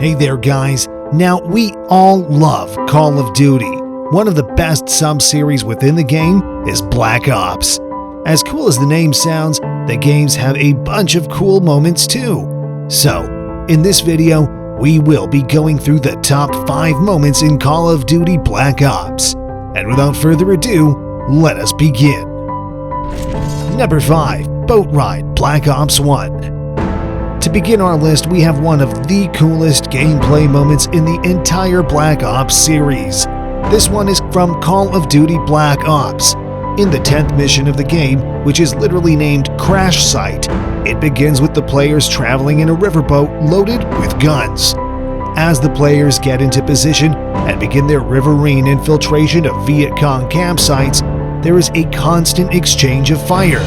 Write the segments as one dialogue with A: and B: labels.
A: Hey there guys, now we all love Call of Duty. One of the best sub-series within the game is Black Ops. As cool as the name sounds, the games have a bunch of cool moments too. So, in this video, we will be going through the top 5 moments in Call of Duty Black Ops. And without further ado, let us begin. Number 5. Boat Ride Black Ops 1. To begin our list, we have one of the coolest gameplay moments in the entire Black Ops series. This one is from Call of Duty Black Ops. In the 10th mission of the game, which is literally named Crash Site, it begins with the players traveling in a riverboat loaded with guns. As the players get into position and begin their riverine infiltration of Viet Cong campsites, there is a constant exchange of fire.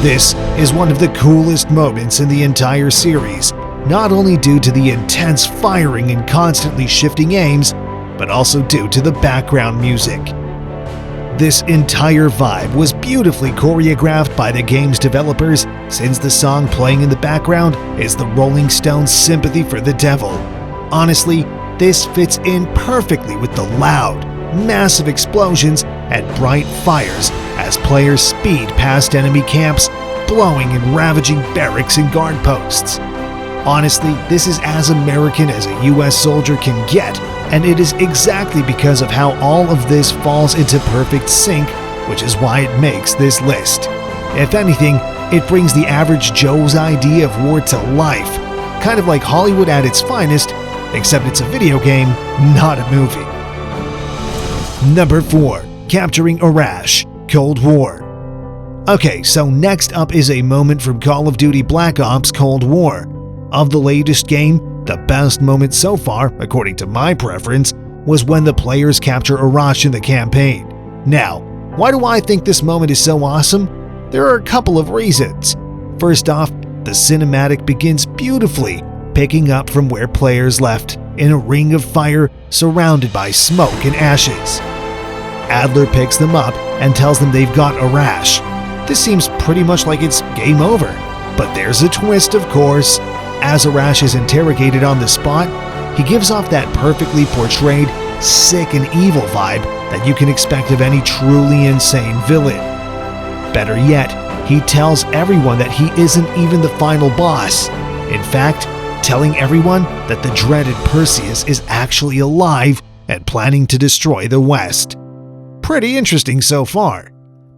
A: This is one of the coolest moments in the entire series, not only due to the intense firing and constantly shifting aims, but also due to the background music. This entire vibe was beautifully choreographed by the game's developers, since the song playing in the background is the Rolling Stones' Sympathy for the Devil. Honestly, this fits in perfectly with the loud, massive explosions and bright fires as players speed past enemy camps, blowing and ravaging barracks and guard posts. Honestly, this is as American as a US soldier can get, and it is exactly because of how all of this falls into perfect sync, which is why it makes this list. If anything, it brings the average Joe's idea of war to life, kind of like Hollywood at its finest, except it's a video game, not a movie. Number 4. Capturing Rash, Cold War. Okay, so next up is a moment from Call of Duty Black Ops Cold War. Of the latest game, the best moment so far, according to my preference, was when the players capture Rash in the campaign. Now, why do I think this moment is so awesome? There are a couple of reasons. First off, the cinematic begins beautifully, picking up from where players left, in a ring of fire surrounded by smoke and ashes. Adler picks them up and tells them they've got Rash. This seems pretty much like it's game over. But there's a twist, of course. As Rash is interrogated on the spot, he gives off that perfectly portrayed, sick and evil vibe that you can expect of any truly insane villain. Better yet, he tells everyone that he isn't even the final boss. In fact, telling everyone that the dreaded Perseus is actually alive and planning to destroy the West. Pretty interesting so far.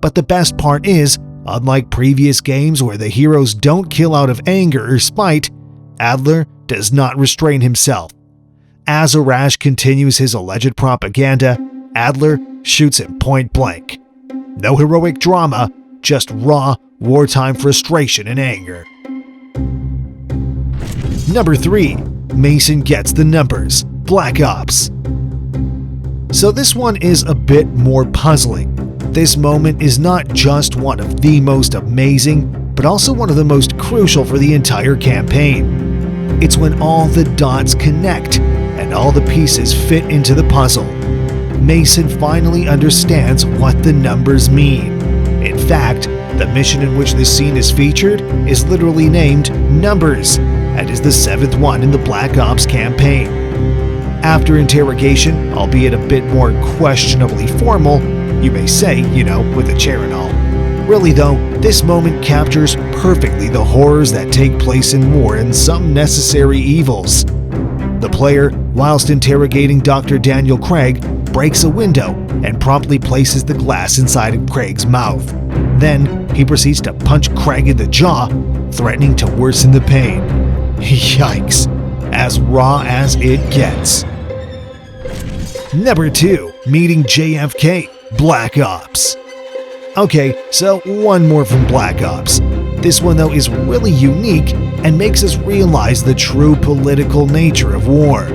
A: But the best part is, unlike previous games where the heroes don't kill out of anger or spite, Adler does not restrain himself. As Rash continues his alleged propaganda, Adler shoots him point blank. No heroic drama, just raw, wartime frustration and anger. Number 3. Mason Gets the Numbers, Black Ops. So this one is a bit more puzzling. This moment is not just one of the most amazing, but also one of the most crucial for the entire campaign. It's when all the dots connect and all the pieces fit into the puzzle. Mason finally understands what the numbers mean. In fact, the mission in which this scene is featured is literally named Numbers, and is the 7th one in the Black Ops campaign. After interrogation, albeit a bit more questionably formal, you may say, with a chair and all. Really though, this moment captures perfectly the horrors that take place in war and some necessary evils. The player, whilst interrogating Dr. Daniel Craig, breaks a window and promptly places the glass inside of Craig's mouth. Then, he proceeds to punch Craig in the jaw, threatening to worsen the pain. Yikes, as raw as it gets. Number 2. Meeting JFK, Black Ops. Okay, so one more from Black Ops. This one though is really unique and makes us realize the true political nature of war.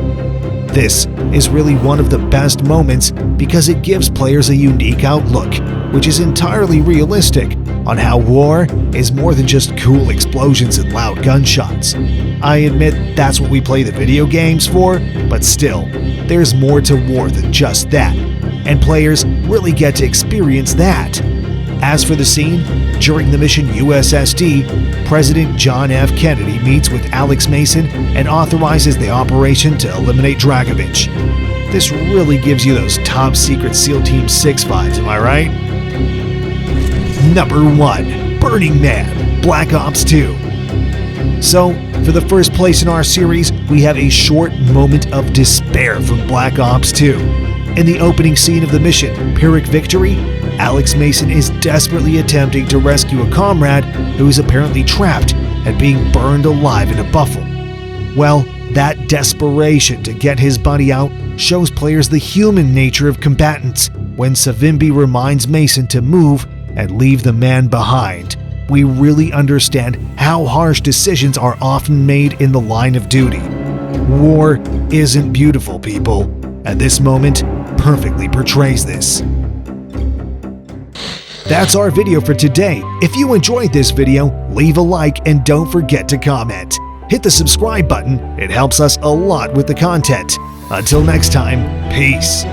A: This is really one of the best moments because it gives players a unique outlook, which is entirely realistic, on how war is more than just cool explosions and loud gunshots. I admit that's what we play the video games for, but still, there's more to war than just that, and players really get to experience that. As for the scene, during the mission USSD, President John F. Kennedy meets with Alex Mason and authorizes the operation to eliminate Dragovich. This really gives you those top secret SEAL Team 6 vibes, am I right? Number 1. Burning Man, Black Ops 2. So, for the first place in our series, we have a short moment of despair from Black Ops 2. In the opening scene of the mission, Pyrrhic Victory, Alex Mason is desperately attempting to rescue a comrade who is apparently trapped and being burned alive in a buffalo. Well, that desperation to get his buddy out shows players the human nature of combatants when Savimbi reminds Mason to move and leave the man behind. We really understand how harsh decisions are often made in the line of duty. War isn't beautiful, people, and this moment perfectly portrays this. That's our video for today. If you enjoyed this video, leave a like and don't forget to comment. Hit the subscribe button, it helps us a lot with the content. Until next time, peace.